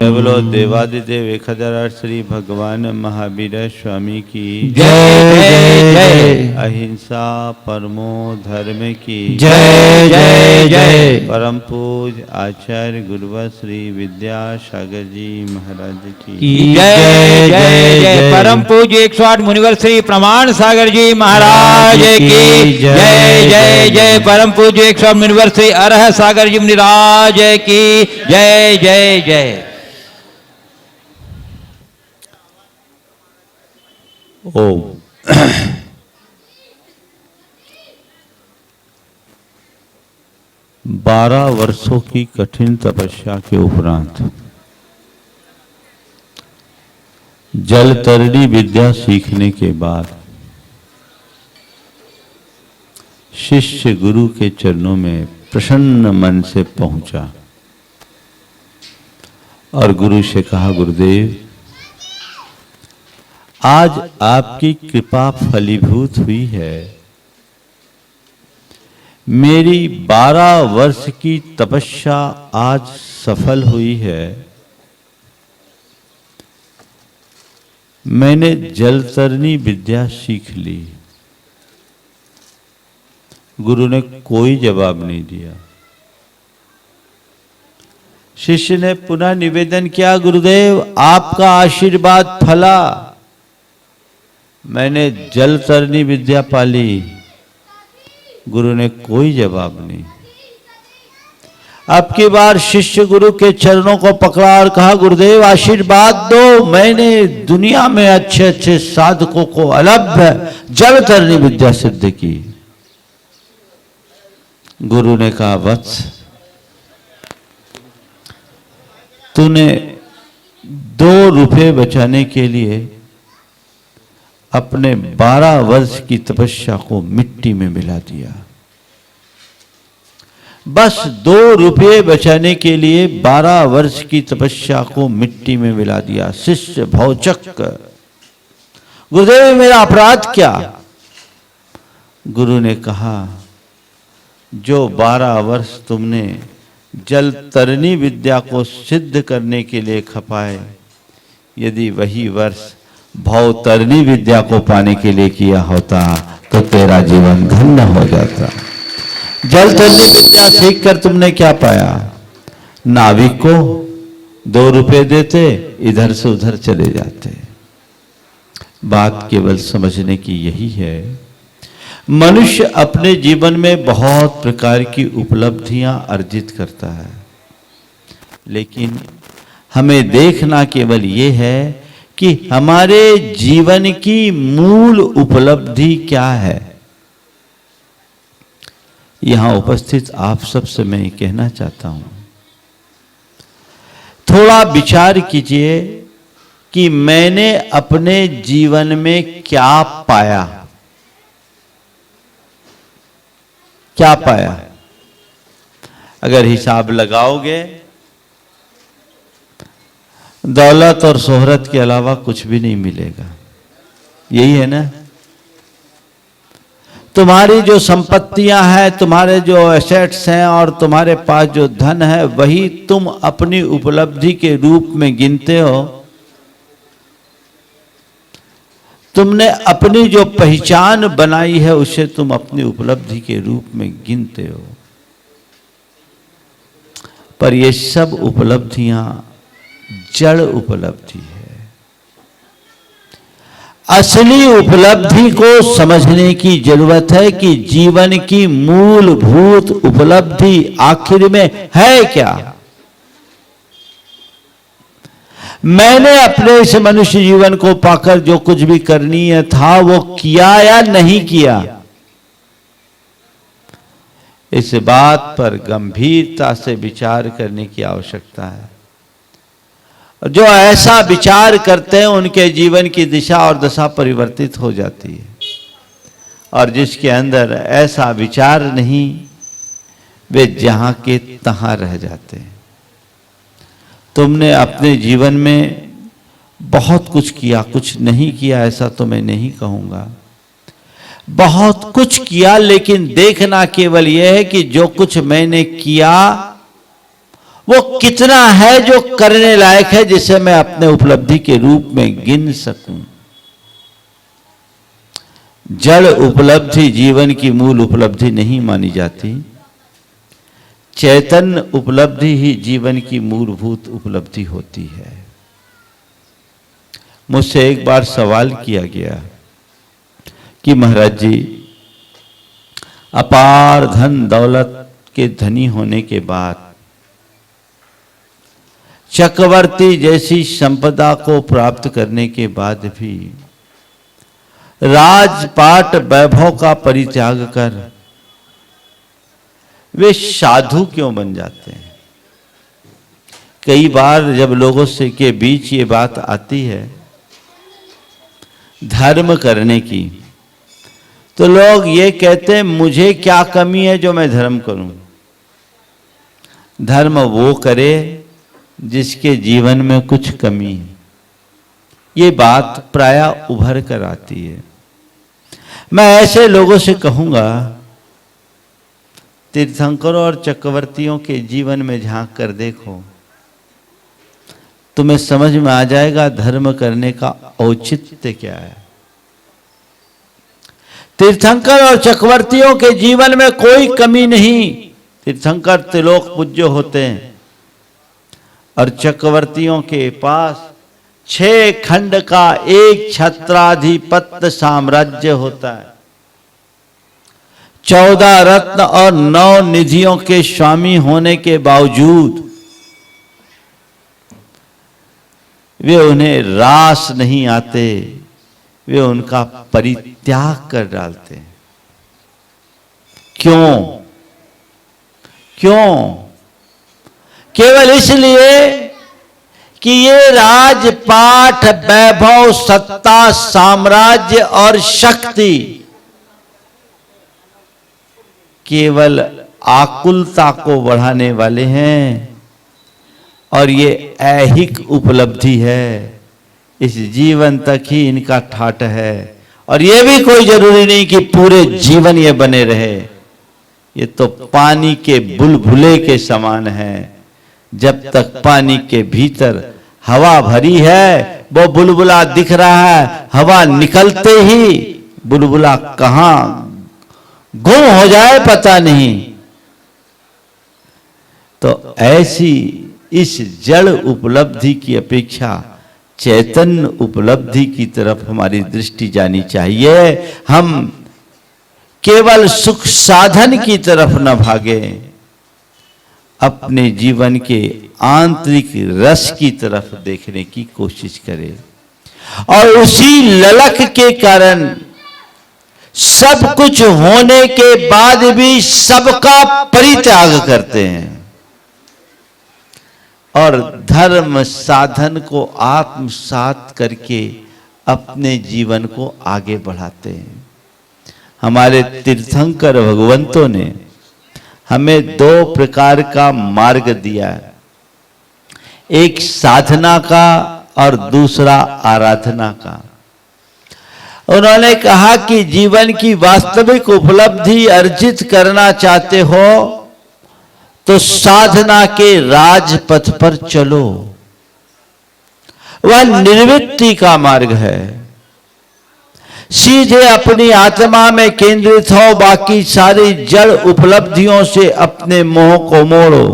बोलो देवादिदेव 1008 श्री भगवान महावीर स्वामी की जय जय जय। अहिंसा परमो धर्म की जय जय जय। परम पूज आचार्य गुरुवर श्री विद्यासागर जी महाराज की जय जय जय। परम पूज्य 108 मुनिवर श्री प्रमाण सागर जी महाराज की जय जय जय। परम पूज्य 108 मुनिवर श्री अरह सागर जी महाराज की जय जय जय। ओम। 12 वर्षों की कठिन तपस्या के उपरांत जलतरणी विद्या सीखने के बाद शिष्य गुरु के चरणों में प्रसन्न मन से पहुंचा और गुरु से कहा, गुरुदेव आज आपकी कृपा फलीभूत हुई है। मेरी 12 वर्ष की तपस्या आज सफल हुई है। मैंने जलतरणी विद्या सीख ली। गुरु ने कोई जवाब नहीं दिया। शिष्य ने पुनः निवेदन किया, गुरुदेव आपका आशीर्वाद फला। मैंने जलतरणी विद्या पाली। गुरु ने कोई जवाब नहीं। अब की बार शिष्य गुरु के चरणों को पकड़ा और कहा, गुरुदेव आशीर्वाद दो। मैंने दुनिया में अच्छे अच्छे साधकों को अलभ्य जलतरणी विद्या सिद्ध की। गुरु ने कहा, वत्स तूने 2 रुपए बचाने के लिए अपने 12 वर्ष की तपस्या को मिट्टी में मिला दिया। बस 2 रुपये बचाने के लिए 12 वर्ष की तपस्या को मिट्टी में मिला दिया। शिष्य भौचक, गुरुदेव मेरा अपराध क्या? गुरु ने कहा, जो 12 वर्ष तुमने जलतरणी विद्या को सिद्ध करने के लिए खपाए, यदि वही वर्ष भवतरणी विद्या को पाने के लिए किया होता तो तेरा जीवन धन्य हो जाता। जलतरणी विद्या सीखकर तुमने क्या पाया? नाविक को 2 रुपए देते, इधर से उधर चले जाते। बात केवल समझने की यही है, मनुष्य अपने जीवन में बहुत प्रकार की उपलब्धियां अर्जित करता है, लेकिन हमें देखना केवल ये है कि हमारे जीवन की मूल उपलब्धि क्या है। यहां उपस्थित आप सबसे मैं कहना चाहता हूं, थोड़ा विचार कीजिए कि मैंने अपने जीवन में क्या पाया। क्या पाया? अगर हिसाब लगाओगे, दौलत और शोहरत के अलावा कुछ भी नहीं मिलेगा। यही है ना? तुम्हारी जो संपत्तियां हैं, तुम्हारे जो एसेट्स हैं और तुम्हारे पास जो धन है, वही तुम अपनी उपलब्धि के रूप में गिनते हो। तुमने अपनी जो पहचान बनाई है उसे तुम अपनी उपलब्धि के रूप में गिनते हो। पर ये सब उपलब्धियां जड़ उपलब्धि है। असली उपलब्धि को समझने की जरूरत है कि जीवन की मूलभूत उपलब्धि आखिर में है क्या। मैंने अपने इस मनुष्य जीवन को पाकर जो कुछ भी करनीय था वो किया या नहीं किया, इस बात पर गंभीरता से विचार करने की आवश्यकता है। जो ऐसा विचार करते हैं उनके जीवन की दिशा और दशा परिवर्तित हो जाती है, और जिसके अंदर ऐसा विचार नहीं, वे जहां के तहां रह जाते हैं। तुमने अपने जीवन में बहुत कुछ किया, कुछ नहीं किया ऐसा तो मैं नहीं कहूंगा, बहुत कुछ किया, लेकिन देखना केवल यह है कि जो कुछ मैंने किया वो कितना है जो करने लायक है, जिसे मैं अपने उपलब्धि के रूप में गिन सकूं। जड़ उपलब्धि जीवन की मूल उपलब्धि नहीं मानी जाती। चैतन्य उपलब्धि ही जीवन की मूलभूत उपलब्धि होती है। मुझसे एक बार सवाल किया गया कि महाराज जी, अपार धन दौलत के धनी होने के बाद, चक्रवर्ती जैसी संपदा को प्राप्त करने के बाद भी राजपाट वैभव का परित्याग कर वे साधु क्यों बन जाते हैं? कई बार जब लोगों से के बीच ये बात आती है धर्म करने की, तो लोग ये कहते हैं मुझे क्या कमी है जो मैं धर्म करूं। धर्म वो करे जिसके जीवन में कुछ कमी है। ये बात प्रायः उभर कर आती है। मैं ऐसे लोगों से कहूंगा, तीर्थंकरों और चक्रवर्तियों के जीवन में झांक कर देखो, तुम्हें समझ में आ जाएगा धर्म करने का औचित्य क्या है। तीर्थंकर और चक्रवर्तियों के जीवन में कोई कमी नहीं। तीर्थंकर त्रिलोक पूज्य होते हैं और चक्रवर्तियों के पास 6 खंड का एक छत्राधिपत्य साम्राज्य होता है। 14 रत्न और 9 निधियों के स्वामी होने के बावजूद वे उन्हें रास नहीं आते, वे उनका परित्याग कर डालते हैं। क्यों? क्यों? केवल इसलिए कि ये राजपाट वैभव सत्ता साम्राज्य और शक्ति केवल आकुलता को बढ़ाने वाले हैं और ये ऐहिक उपलब्धि है। इस जीवन तक ही इनका ठाट है और ये भी कोई जरूरी नहीं कि पूरे जीवन ये बने रहे। ये तो पानी के बुलबुले के समान है। जब तक पानी के भीतर हवा भरी है वो बुलबुला दिख रहा है, हवा निकलते ही बुलबुला कहां गुम हो जाए पता नहीं। तो ऐसी इस जड़ उपलब्धि की अपेक्षा चैतन्य उपलब्धि की तरफ हमारी दृष्टि जानी चाहिए। हम केवल सुख साधन की तरफ न भागे, अपने जीवन के आंतरिक रस की तरफ देखने की कोशिश करें। और उसी ललक के कारण सब कुछ होने के बाद भी सबका परित्याग करते हैं और धर्म साधन को आत्मसात करके अपने जीवन को आगे बढ़ाते हैं। हमारे तीर्थंकर भगवंतों ने हमें 2 प्रकार का मार्ग दिया है, एक साधना का और दूसरा आराधना का। उन्होंने कहा कि जीवन की वास्तविक उपलब्धि अर्जित करना चाहते हो तो साधना के राजपथ पर चलो, वह निर्वृत्ति का मार्ग है। सीधे अपनी आत्मा में केंद्रित हो, बाकी सारी जड़ उपलब्धियों से अपने मोह को मोड़ो।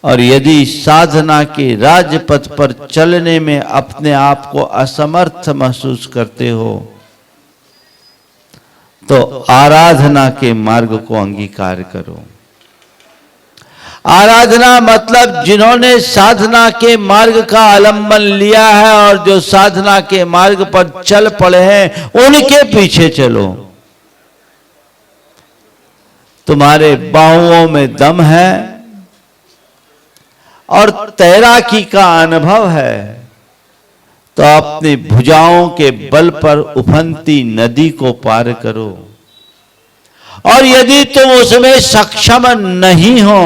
और यदि साधना के राजपथ पर चलने में अपने आप को असमर्थ महसूस करते हो तो आराधना के मार्ग को अंगीकार करो। आराधना मतलब जिन्होंने साधना के मार्ग का अवलंबन लिया है और जो साधना के मार्ग पर चल पड़े हैं उनके पीछे चलो। तुम्हारे बाहुओं में दम है और तैराकी का अनुभव है तो अपनी भुजाओं के बल पर उफनती नदी को पार करो। और यदि तुम उसमें सक्षम नहीं हो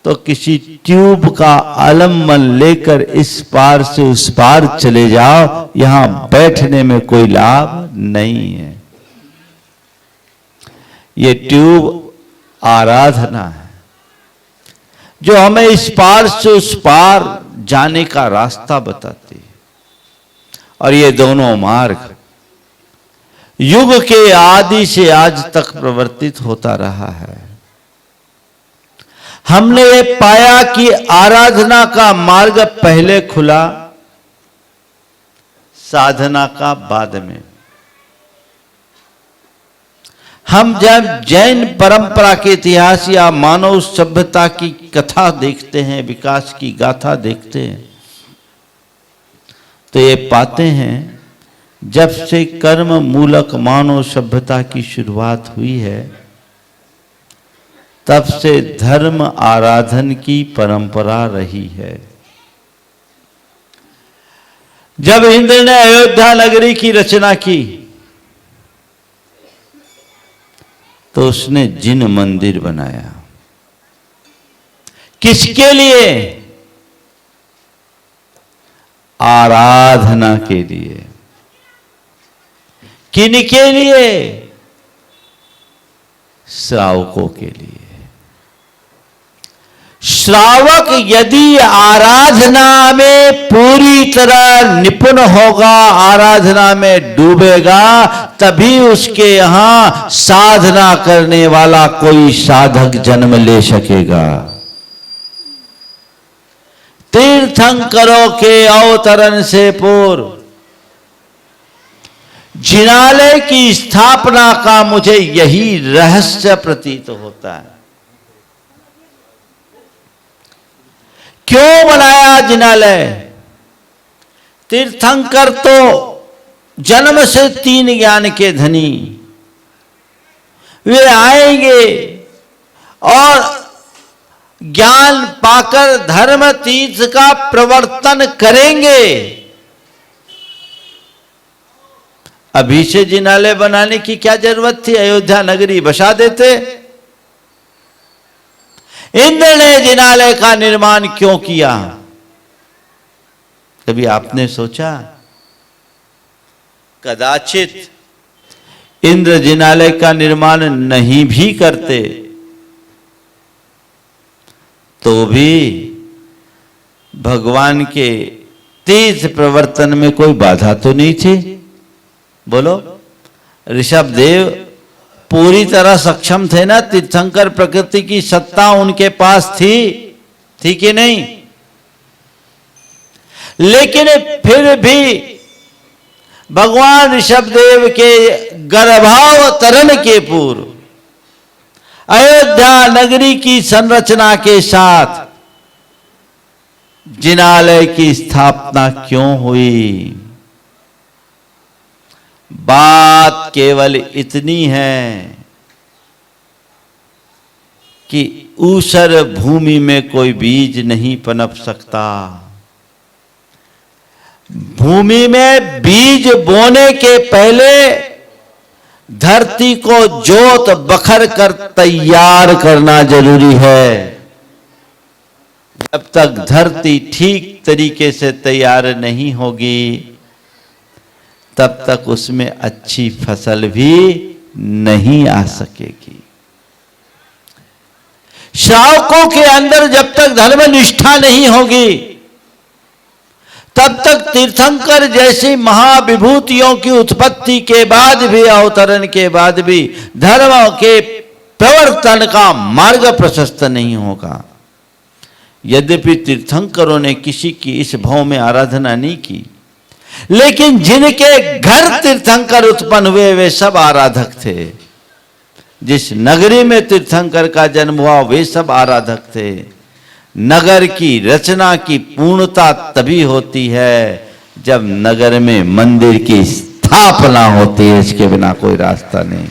तो किसी ट्यूब का आलम्बन लेकर इस पार से उस पार चले जाओ, यहां बैठने में कोई लाभ नहीं है। ये ट्यूब आराधना है जो हमें इस पार से उस पार जाने का रास्ता बताती है। और ये दोनों मार्ग युग के आदि से आज तक प्रवर्तित होता रहा है। हमने ये पाया कि आराधना का मार्ग पहले खुला, साधना का बाद में। हम जब जैन परंपरा के इतिहास या मानव सभ्यता की कथा देखते हैं, विकास की गाथा देखते हैं, तो ये पाते हैं जब से कर्म मूलक मानव सभ्यता की शुरुआत हुई है, तब से धर्म आराधन की परंपरा रही है। जब इंद्र ने अयोध्या नगरी की रचना की तो उसने जिन मंदिर बनाया। किसके लिए? आराधना के लिए। किनके लिए? श्रावकों के लिए। श्रावक यदि आराधना में पूरी तरह निपुण होगा, आराधना में डूबेगा, तभी उसके यहां साधना करने वाला कोई साधक जन्म ले सकेगा। तीर्थंकरों के अवतरण से पूर्व जिनालय की स्थापना का मुझे यही रहस्य प्रतीत होता है। क्यों बनाया जिनालय? तीर्थंकर तो जन्म से 3 ज्ञान के धनी, वे आएंगे और ज्ञान पाकर धर्म तीर्थ का प्रवर्तन करेंगे। अभी से जिनालय बनाने की क्या जरूरत थी? अयोध्या नगरी बसा देते। इंद्र ने जिनालय का निर्माण क्यों किया? कभी आपने सोचा? कदाचित इंद्र जिनालय का निर्माण नहीं भी करते तो भी भगवान के तीर्थ प्रवर्तन में कोई बाधा तो नहीं थी। बोलो, ऋषभदेव पूरी तरह सक्षम थे ना? तीर्थंकर प्रकृति की सत्ता उनके पास थी कि नहीं? लेकिन फिर भी भगवान ऋषभदेव के गर्भावतरण के पूर्व अयोध्या नगरी की संरचना के साथ जिनालय की स्थापना क्यों हुई? बात केवल इतनी है कि ऊसर भूमि में कोई बीज नहीं पनप सकता। भूमि में बीज बोने के पहले धरती को जोत बखर कर तैयार करना जरूरी है। जब तक धरती ठीक तरीके से तैयार नहीं होगी, तब तक उसमें अच्छी फसल भी नहीं आ सकेगी। श्रावकों के अंदर जब तक धर्म निष्ठा नहीं होगी, तब तक तीर्थंकर जैसी महाविभूतियों की उत्पत्ति के बाद भी, अवतरण के बाद भी धर्म के प्रवर्तन का मार्ग प्रशस्त नहीं होगा। यद्यपि तीर्थंकरों ने किसी की इस भाव में आराधना नहीं की, लेकिन जिनके घर तीर्थंकर उत्पन्न हुए वे सब आराधक थे। जिस नगरी में तीर्थंकर का जन्म हुआ वे सब आराधक थे। नगर की रचना की पूर्णता तभी होती है जब नगर में मंदिर की स्थापना होती है। इसके बिना कोई रास्ता नहीं।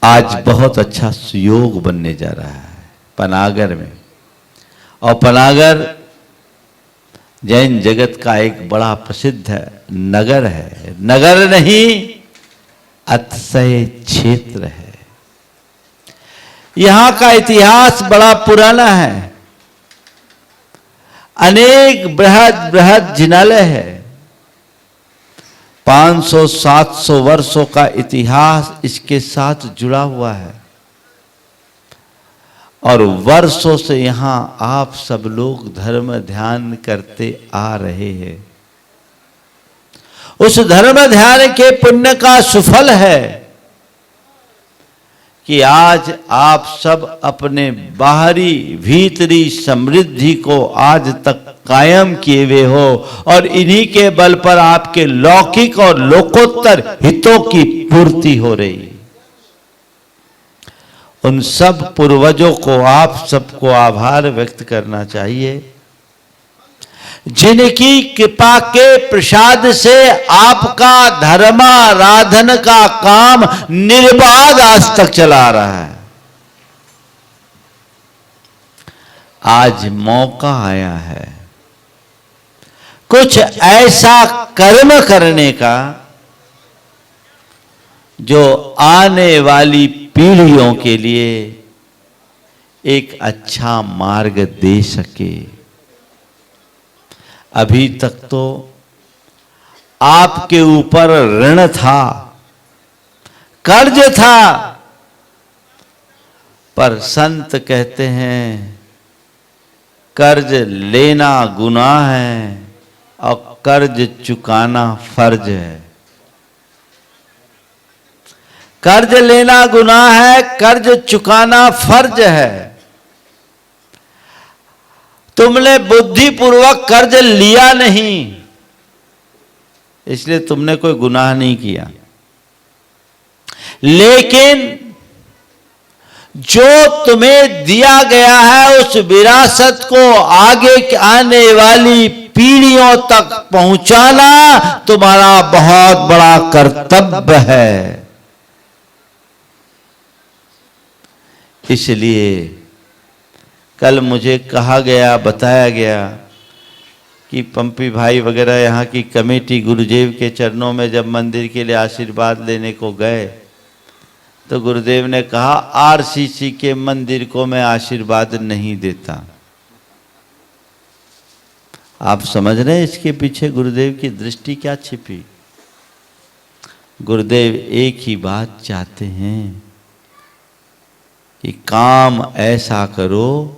आज बहुत अच्छा सुयोग बनने जा रहा है पनागर में, और पनागर जैन जगत का एक बड़ा प्रसिद्ध नगर है। नगर नहीं, अतिशय क्षेत्र है। यहां का इतिहास बड़ा पुराना है। अनेक बृहद बृहद जिनालय है। 500-700 वर्षों का इतिहास इसके साथ जुड़ा हुआ है और वर्षों से यहां आप सब लोग धर्म ध्यान करते आ रहे हैं। उस धर्म ध्यान के पुण्य का सुफल है कि आज आप सब अपने बाहरी भीतरी समृद्धि को आज तक कायम किए हुए हो और इन्हीं के बल पर आपके लौकिक और लोकोत्तर हितों की पूर्ति हो रही। उन सब पूर्वजों को आप सबको आभार व्यक्त करना चाहिए जिनकी कृपा के प्रसाद से आपका धर्माराधन का काम निर्बाध आज तक चला रहा है। आज मौका आया है कुछ ऐसा कर्म करने का जो आने वाली पीढ़ियों के लिए एक अच्छा मार्ग दे सके। अभी तक तो आपके ऊपर ऋण था, कर्ज था, पर संत कहते हैं कर्ज लेना गुनाह है और कर्ज चुकाना फर्ज है। कर्ज लेना गुनाह है, कर्ज चुकाना फर्ज है। तुमने बुद्धिपूर्वक कर्ज लिया नहीं, इसलिए तुमने कोई गुनाह नहीं किया, लेकिन जो तुम्हें दिया गया है उस विरासत को आगे आने वाली पीढ़ियों तक पहुंचाना तुम्हारा बहुत बड़ा कर्तव्य है। इसलिए कल मुझे कहा गया, बताया गया कि पंपी भाई वगैरह यहाँ की कमेटी गुरुदेव के चरणों में जब मंदिर के लिए आशीर्वाद लेने को गए तो गुरुदेव ने कहा आरसीसी के मंदिर को मैं आशीर्वाद नहीं देता। आप समझ रहे हैं इसके पीछे गुरुदेव की दृष्टि क्या छिपी? गुरुदेव एक ही बात चाहते हैं कि काम ऐसा करो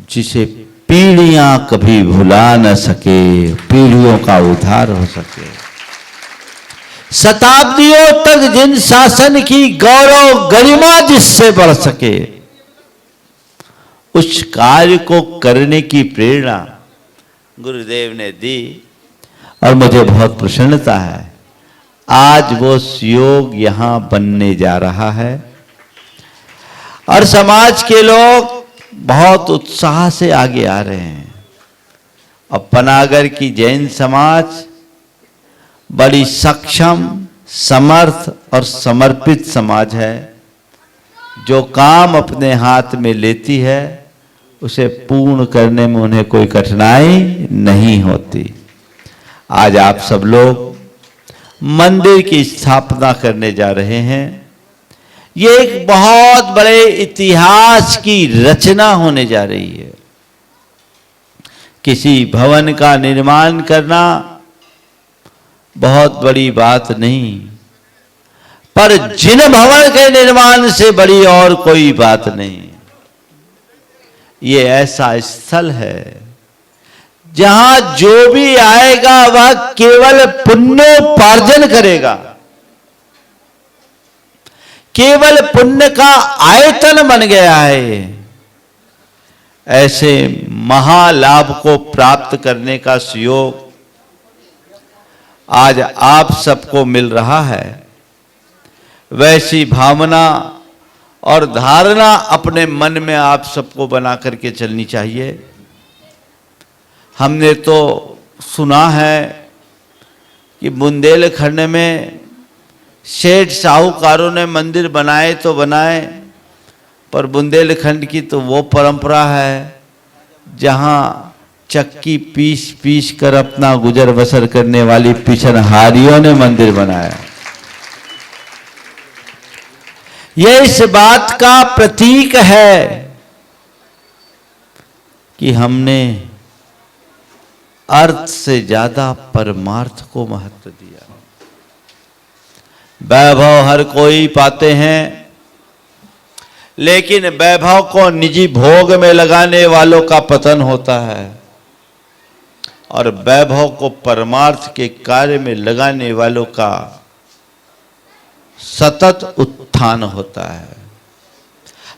जिसे पीढ़ियां कभी भुला न सके, पीढ़ियों का उद्धार हो सके। शताब्दियों तक जिन शासन की गौरव गरिमा जिससे बढ़ सके, उस कार्य को करने की प्रेरणा गुरुदेव ने दी और मुझे बहुत प्रसन्नता है आज वो योग यहां बनने जा रहा है और समाज के लोग बहुत उत्साह से आगे आ रहे हैं। और पनागर की जैन समाज बड़ी सक्षम, समर्थ और समर्पित समाज है। जो काम अपने हाथ में लेती है उसे पूर्ण करने में उन्हें कोई कठिनाई नहीं होती। आज आप सब लोग मंदिर की स्थापना करने जा रहे हैं। ये एक बहुत बड़े इतिहास की रचना होने जा रही है। किसी भवन का निर्माण करना बहुत बड़ी बात नहीं, पर जिन भवन के निर्माण से बड़ी और कोई बात नहीं। ये ऐसा स्थल है जहां जो भी आएगा वह केवल पुण्योपार्जन करेगा, केवल पुण्य का आयतन बन गया है। ऐसे महालाभ को प्राप्त करने का सुयोग आज आप सबको मिल रहा है। वैसी भावना और धारणा अपने मन में आप सबको बना करके चलनी चाहिए। हमने तो सुना है कि बुंदेलखंड में सेठ साहूकारों ने मंदिर बनाए तो बनाए, पर बुंदेलखंड की तो वो परंपरा है जहां चक्की पीस पीस कर अपना गुजर बसर करने वाली पिछनहारियों ने मंदिर बनाया। यह इस बात का प्रतीक है कि हमने अर्थ से ज्यादा परमार्थ को महत्व दिया। वैभव हर कोई पाते हैं, लेकिन वैभव को निजी भोग में लगाने वालों का पतन होता है और वैभव को परमार्थ के कार्य में लगाने वालों का सतत उत्थान होता है।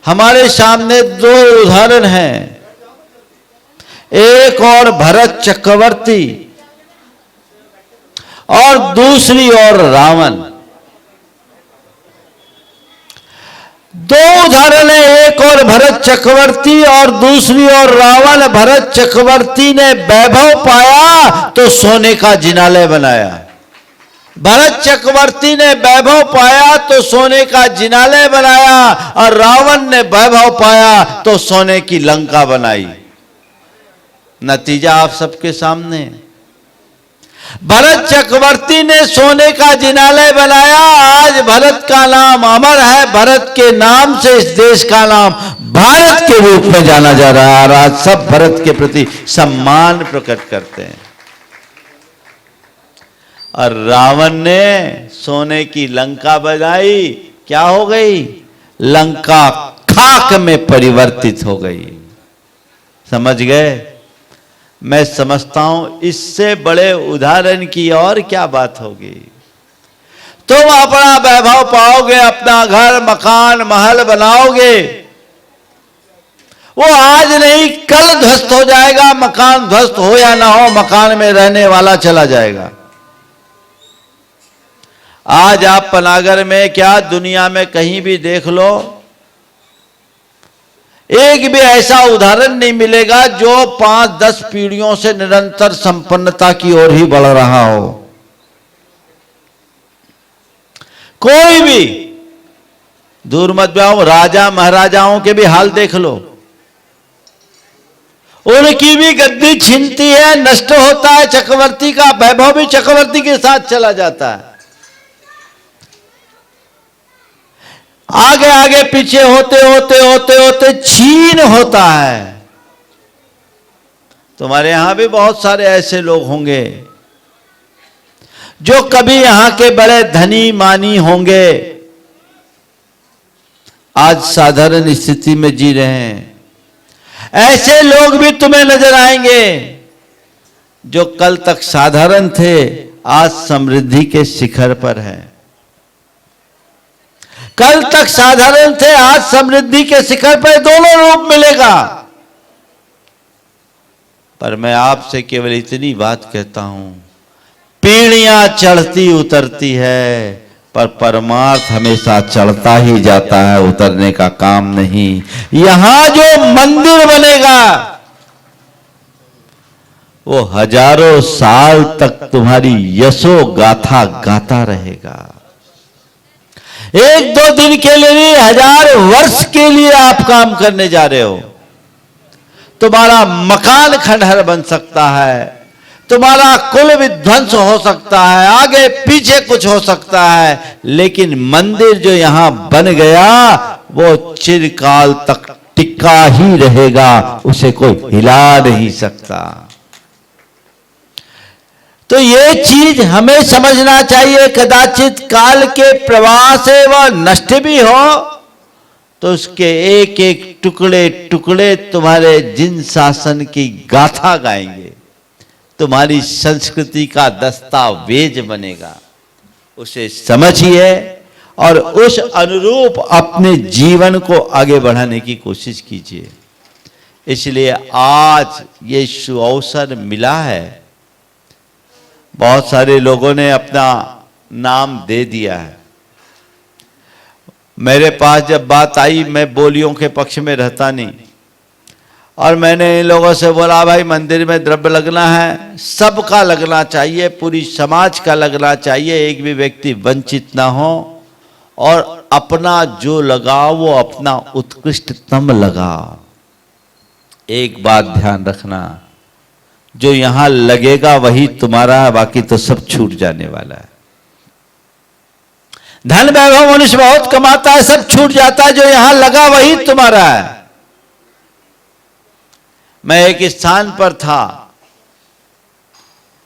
हमारे सामने दो उदाहरण हैं, एक और भरत चक्रवर्ती और दूसरी ओर रावण। दो उदाहरण है, एक और भरत चक्रवर्ती और दूसरी ओर रावण। भरत चक्रवर्ती ने वैभव पाया तो सोने का जिनालय बनाया। भरत चक्रवर्ती ने वैभव पाया तो सोने का जिनालय बनाया और रावण ने वैभव पाया तो सोने की लंका बनाई। नतीजा आप सबके सामने। भरत चक्रवर्ती ने सोने का जिनालय बनाया, आज भरत का नाम अमर है। भरत के नाम से इस देश का नाम भारत के रूप में जाना जा रहा है और आज सब भरत के प्रति सम्मान प्रकट करते हैं। और रावण ने सोने की लंका बनाई, क्या हो गई? लंका खाक में परिवर्तित हो गई। समझ गए? मैं समझता हूं इससे बड़े उदाहरण की और क्या बात होगी। तुम अपना वैभव पाओगे, अपना घर मकान महल बनाओगे, वो आज नहीं कल ध्वस्त हो जाएगा। मकान ध्वस्त हो या ना हो, मकान में रहने वाला चला जाएगा। आज आप पनागर में क्या दुनिया में कहीं भी देख लो, एक भी ऐसा उदाहरण नहीं मिलेगा जो 5-10 पीढ़ियों से निरंतर संपन्नता की ओर ही बढ़ रहा हो। कोई भी दूर मत जाओ, राजा महाराजाओं के भी हाल देख लो, उनकी भी गद्दी छिनती है, नष्ट होता है। चक्रवर्ती का वैभव भी चक्रवर्ती के साथ चला जाता है। आगे आगे पीछे होते होते होते होते छीन होता है। तुम्हारे यहां भी बहुत सारे ऐसे लोग होंगे जो कभी यहां के बड़े धनी मानी होंगे, आज साधारण स्थिति में जी रहे हैं। ऐसे लोग भी तुम्हें नजर आएंगे जो कल तक साधारण थे, आज समृद्धि के शिखर पर हैं। कल तक साधारण थे, आज समृद्धि के शिखर पर। दोनों रूप मिलेगा। पर मैं आपसे केवल इतनी बात कहता हूं, पीढ़ियां चढ़ती उतरती है, पर परमार्थ हमेशा चढ़ता ही जाता है, उतरने का काम नहीं। यहां जो मंदिर बनेगा वो हजारों साल तक तुम्हारी यशो गाथा गाता रहेगा। 1-2 दिन के लिए नहीं, 1000 वर्ष के लिए आप काम करने जा रहे हो। तुम्हारा मकान खंडहर बन सकता है, तुम्हारा कुल विध्वंस हो सकता है, आगे पीछे कुछ हो सकता है, लेकिन मंदिर जो यहां बन गया वो चिरकाल तक टिका ही रहेगा, उसे कोई हिला नहीं सकता। तो ये चीज हमें समझना चाहिए। कदाचित काल के प्रवाह से वह नष्ट भी हो तो उसके एक एक टुकड़े टुकड़े तुम्हारे जिन शासन की गाथा गाएंगे, तुम्हारी संस्कृति का दस्तावेज बनेगा। उसे समझिए और उस अनुरूप अपने जीवन को आगे बढ़ाने की कोशिश कीजिए। इसलिए आज ये सुअवसर मिला है। बहुत सारे लोगों ने अपना नाम दे दिया है। मेरे पास जब बात आई, मैं बोलियों के पक्ष में रहता नहीं, और मैंने इन लोगों से बोला, भाई मंदिर में द्रव्य लगना है, सबका लगना चाहिए, पूरी समाज का लगना चाहिए, एक भी व्यक्ति वंचित ना हो, और अपना जो लगा वो अपना उत्कृष्टतम लगा। एक बात ध्यान रखना, जो यहां लगेगा वही तुम्हारा है, बाकी तो सब छूट जाने वाला है। धन वैभव मनुष्य बहुत कमाता है, सब छूट जाता है, जो यहां लगा वही तुम्हारा है। मैं एक स्थान पर था,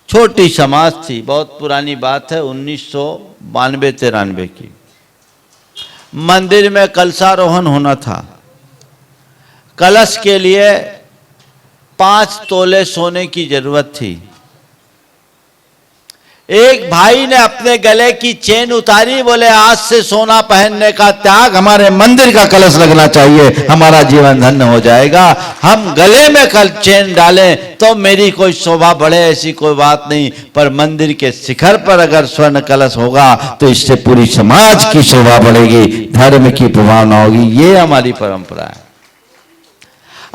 छोटी समाज थी, बहुत पुरानी बात है, 1992-93 की। मंदिर में कलशारोहण होना था। कलश के लिए 5 तोले सोने की जरूरत थी। एक भाई ने अपने गले की चेन उतारी, बोले आज से सोना पहनने का त्याग, हमारे मंदिर का कलश लगना चाहिए, हमारा जीवन धन्य हो जाएगा। हम गले में कल चेन डालें तो मेरी कोई शोभा बढ़े, ऐसी कोई बात नहीं, पर मंदिर के शिखर पर अगर स्वर्ण कलश होगा तो इससे पूरी समाज की शोभा बढ़ेगी, धर्म की प्रभावना होगी। ये हमारी परंपरा है।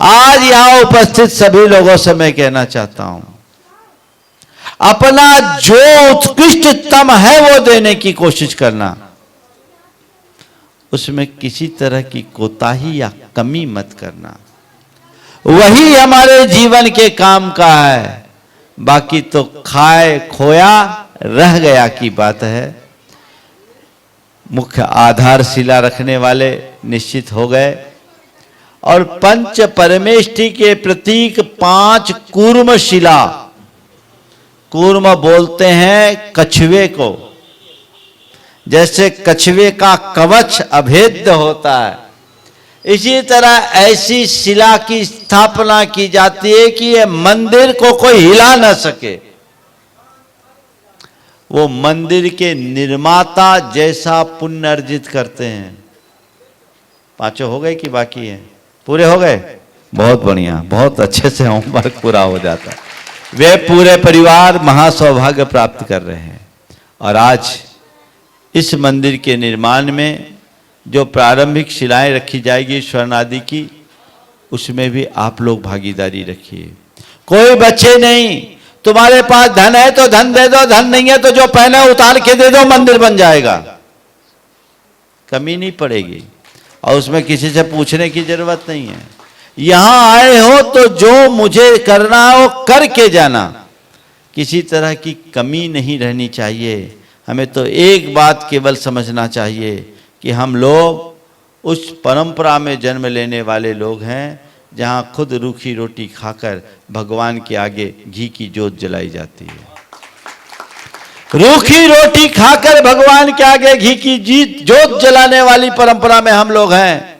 आज यहां उपस्थित सभी लोगों से मैं कहना चाहता हूं, अपना जो उत्कृष्टतम है वो देने की कोशिश करना, उसमें किसी तरह की कोताही या कमी मत करना। वही हमारे जीवन के काम का है। बाकी तो खाए खोया रह गया की बात है। मुख्य आधारशिला रखने वाले निश्चित हो गए और पंच परमेष्टि के प्रतीक 5 कूर्म शिला, कूर्म बोलते हैं कछुए को, जैसे कछुए का कवच अभेद्य होता है, इसी तरह ऐसी शिला की स्थापना की जाती है कि ये मंदिर को कोई हिला न सके। वो मंदिर के निर्माता जैसा पुण्य अर्जित करते हैं। 5 हो गए कि बाकी है? पूरे हो गए? बहुत बढ़िया, बहुत अच्छे से होमवर्क पूरा हो जाता है। वे पूरे परिवार महासौभाग्य प्राप्त कर रहे हैं। और आज इस मंदिर के निर्माण में जो प्रारंभिक शिलाएं रखी जाएगी स्वर्ण आदि की, उसमें भी आप लोग भागीदारी रखिए। कोई बच्चे नहीं, तुम्हारे पास धन है तो धन दे दो, धन नहीं है तो जो पहने उतार के दे दो, मंदिर बन जाएगा, कमी नहीं पड़ेगी और उसमें किसी से पूछने की जरूरत नहीं है। यहां आए हो तो जो मुझे करना है वो करके जाना, किसी तरह की कमी नहीं रहनी चाहिए। हमें तो एक बात केवल समझना चाहिए कि हम लोग उस परंपरा में जन्म लेने वाले लोग हैं जहां खुद रूखी रोटी खाकर भगवान के आगे घी की जोत जलाई जाती है। रूखी रोटी खाकर भगवान के आगे घी की जोत जलाने वाली परंपरा में हम लोग हैं,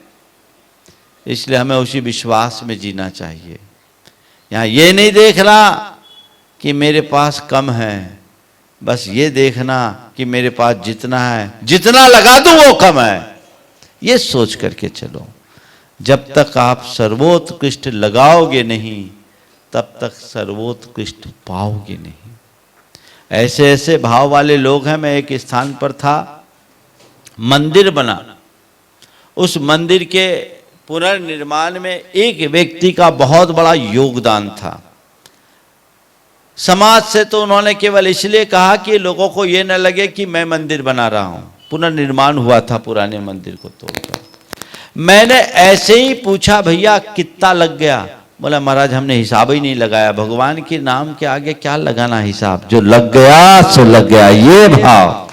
इसलिए हमें उसी विश्वास में जीना चाहिए। यहां ये नहीं देखना कि मेरे पास कम है, बस ये देखना कि मेरे पास जितना है, जितना लगा दूं वो कम है, ये सोच करके चलो। जब तक आप सर्वोत्कृष्ट लगाओगे नहीं, तब तक सर्वोत्कृष्ट पाओगे नहीं। ऐसे ऐसे भाव वाले लोग हैं। मैं एक स्थान पर था, मंदिर बना, उस मंदिर के पुनर्निर्माण में एक व्यक्ति का बहुत बड़ा योगदान था। समाज से तो उन्होंने केवल इसलिए कहा कि लोगों को ये न लगे कि मैं मंदिर बना रहा हूं। पुनर्निर्माण हुआ था पुराने मंदिर को तोड़कर। मैंने ऐसे ही पूछा, भैया कितना लग गया? बोला महाराज हमने हिसाब ही नहीं लगाया। भगवान के नाम के आगे क्या लगाना हिसाब, जो लग गया सो लग गया। ये भाव,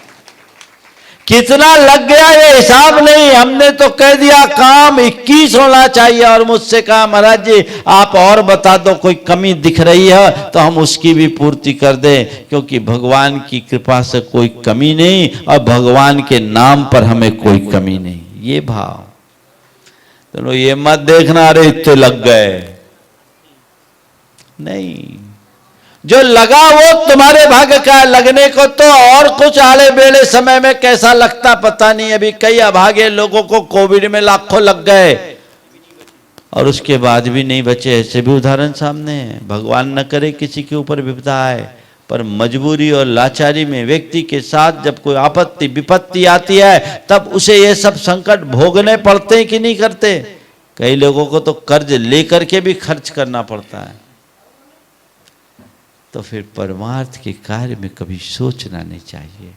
कितना लग गया ये हिसाब नहीं, हमने तो कह दिया काम 21 होना चाहिए। और मुझसे कहा महाराज जी आप और बता दो, कोई कमी दिख रही है तो हम उसकी भी पूर्ति कर दें, क्योंकि भगवान की कृपा से कोई कमी नहीं और भगवान के नाम पर हमें कोई कमी नहीं। ये भाव, तो ये मत देखना अरे इतने लग गए, नहीं, जो लगा वो तुम्हारे भाग्य का। लगने को तो और कुछ आड़े बेड़े समय में कैसा लगता पता नहीं। अभी कई अभागे लोगों को कोविड में लाखों लग गए और उसके बाद भी नहीं बचे, ऐसे भी उदाहरण सामने हैं। भगवान न करे किसी के ऊपर विपदा आए, पर मजबूरी और लाचारी में व्यक्ति के साथ जब कोई आपत्ति विपत्ति आती है तब उसे ये सब संकट भोगने पड़ते हैं कि नहीं करते। कई लोगों को तो कर्ज लेकर के भी खर्च करना पड़ता है। तो फिर परमार्थ के कार्य में कभी सोचना नहीं चाहिए।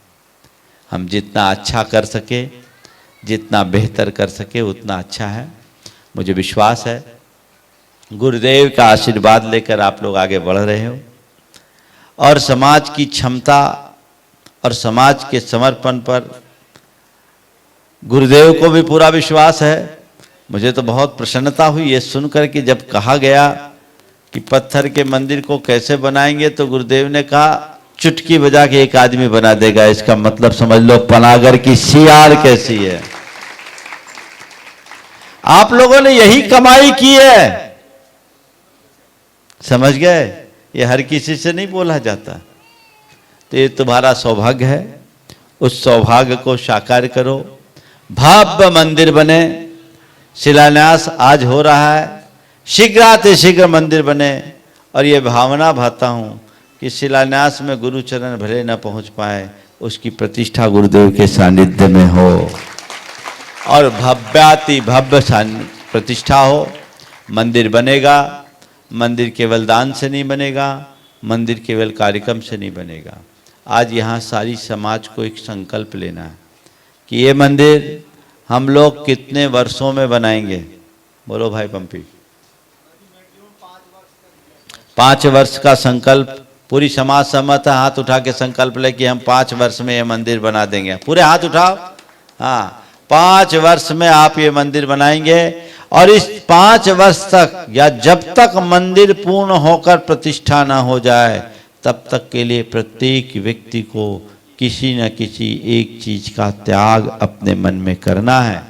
हम जितना अच्छा कर सके, जितना बेहतर कर सके उतना अच्छा है। मुझे विश्वास है गुरुदेव का आशीर्वाद लेकर आप लोग आगे बढ़ रहे हो और समाज की क्षमता और समाज के समर्पण पर गुरुदेव को भी पूरा विश्वास है। मुझे तो बहुत प्रसन्नता हुई ये सुनकर कि जब कहा गया कि पत्थर के मंदिर को कैसे बनाएंगे, तो गुरुदेव ने कहा चुटकी बजा के एक आदमी बना देगा। इसका मतलब समझ लो पनागर की सियार कैसी है। आप लोगों ने यही कमाई की है, समझ गए? ये हर किसी से नहीं बोला जाता। तो ये तुम्हारा सौभाग्य है, उस सौभाग्य को साकार करो। भव्य मंदिर बने, शिलान्यास आज हो रहा है, शीघ्राति शीघ्र मंदिर बने। और ये भावना भाता हूं कि शिलान्यास में गुरुचरण भले न पहुंच पाए, उसकी प्रतिष्ठा गुरुदेव के सानिध्य में हो और भव्याति भव्य प्रतिष्ठा हो। मंदिर बनेगा, मंदिर केवल दान से नहीं बनेगा, मंदिर केवल कार्यक्रम से नहीं बनेगा। आज यहाँ सारी समाज को एक संकल्प लेना है कि ये मंदिर हम लोग कितने वर्षों में बनाएंगे। बोलो भाई पंपी। 5 वर्ष का संकल्प, पूरी समाज सहमत है? हाथ उठा के संकल्प ले कि हम 5 वर्ष में ये मंदिर बना देंगे। पूरे हाथ उठाओ। हाँ, 5 वर्ष में आप ये मंदिर बनाएंगे। और इस 5 वर्ष तक या जब तक मंदिर पूर्ण होकर प्रतिष्ठा ना हो जाए, तब तक के लिए प्रत्येक व्यक्ति को किसी न किसी एक चीज का त्याग अपने मन में करना है।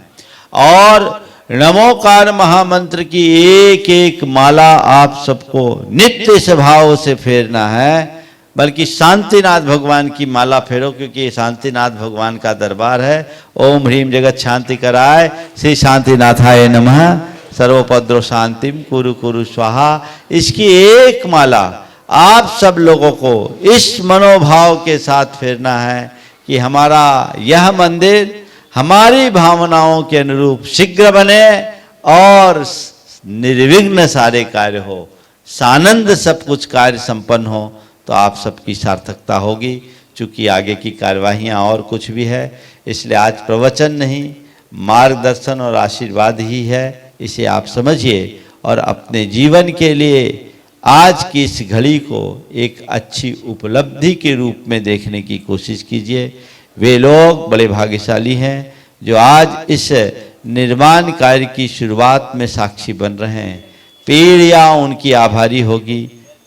और नमोकार महामंत्र की एक एक माला आप सबको नित्य स्वभाव से फेरना है। बल्कि शांतिनाथ भगवान की माला फेरो, क्योंकि ये शांतिनाथ भगवान का दरबार है। ओम ह्रीम जगत शांति कराय, श्री शांतिनाथाय नमः, सर्वोपद्रव शांतिम कुरु कुरु स्वाहा। इसकी एक माला आप सब लोगों को इस मनोभाव के साथ फेरना है कि हमारा यह मंदिर हमारी भावनाओं के अनुरूप शीघ्र बने और निर्विघ्न सारे कार्य हो, सानंद सब कुछ कार्य संपन्न हो। तो आप सबकी सार्थकता होगी। चूंकि आगे की कार्यवाहियाँ और कुछ भी है, इसलिए आज प्रवचन नहीं, मार्गदर्शन और आशीर्वाद ही है। इसे आप समझिए और अपने जीवन के लिए आज की इस घड़ी को एक अच्छी उपलब्धि के रूप में देखने की कोशिश कीजिए। वे लोग बड़े भाग्यशाली हैं जो आज इस निर्माण कार्य की शुरुआत में साक्षी बन रहे हैं। पीढ़ियाँ उनकी आभारी होगी,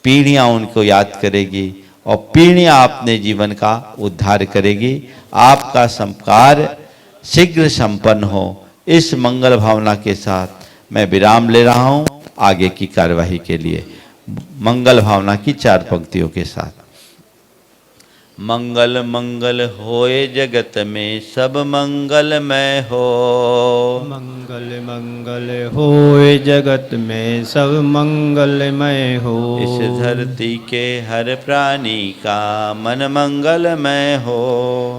पीढ़ियाँ उनको याद करेगी और पीढ़ियाँ अपने जीवन का उद्धार करेगी। आपका संस्कार शीघ्र संपन्न हो, इस मंगल भावना के साथ मैं विराम ले रहा हूँ आगे की कार्यवाही के लिए। मंगल भावना की 4 पंक्तियों के साथ। मंगल मंगल होए जगत में सब मंगलमय हो। मंगल मंगल होए जगत में सब मंगलमय हो। इस धरती के हर प्राणी का मन मंगलमय हो।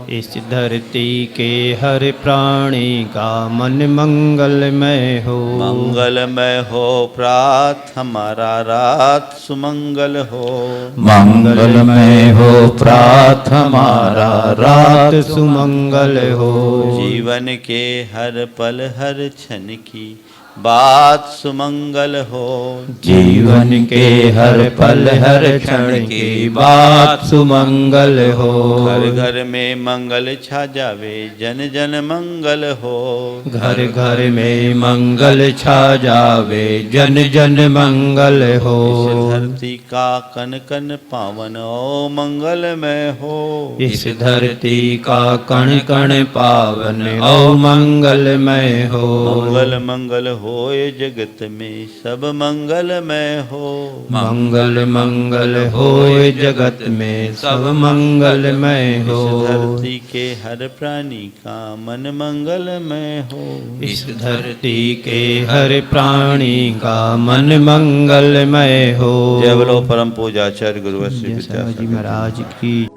इस धरती के हर प्राणी का मन मंगलमय हो। मंगलमय हो प्रात हमारा रात सुमंगल हो। मंगलमय हो प्रात हमारा रात सुमंगल हो। जीवन के हर पल हर क्षण की बात सुमंगल हो। जीवन के हर पल हर क्षण की बात सुमंगल हो। घर घर में मंगल छा जावे जन जन मंगल हो। घर घर में मंगल छा जावे जन जन मंगल हो। इस धरती का कन कन पावन ओ मंगलमय हो। इस धरती का कण कण पावन ओ मंगलमय हो। मंगल मंगल होए जगत में सब मंगलमय हो। मंगल मंगल होए जगत में सब मंगलमय हो। इस धरती के हर प्राणी का मन मंगलमय हो। इस धरती के हर प्राणी का मन मंगलमय हो। जय बोलो परम पूजाचार्य गुरुवर श्री जी विद्यासागर महाराज की।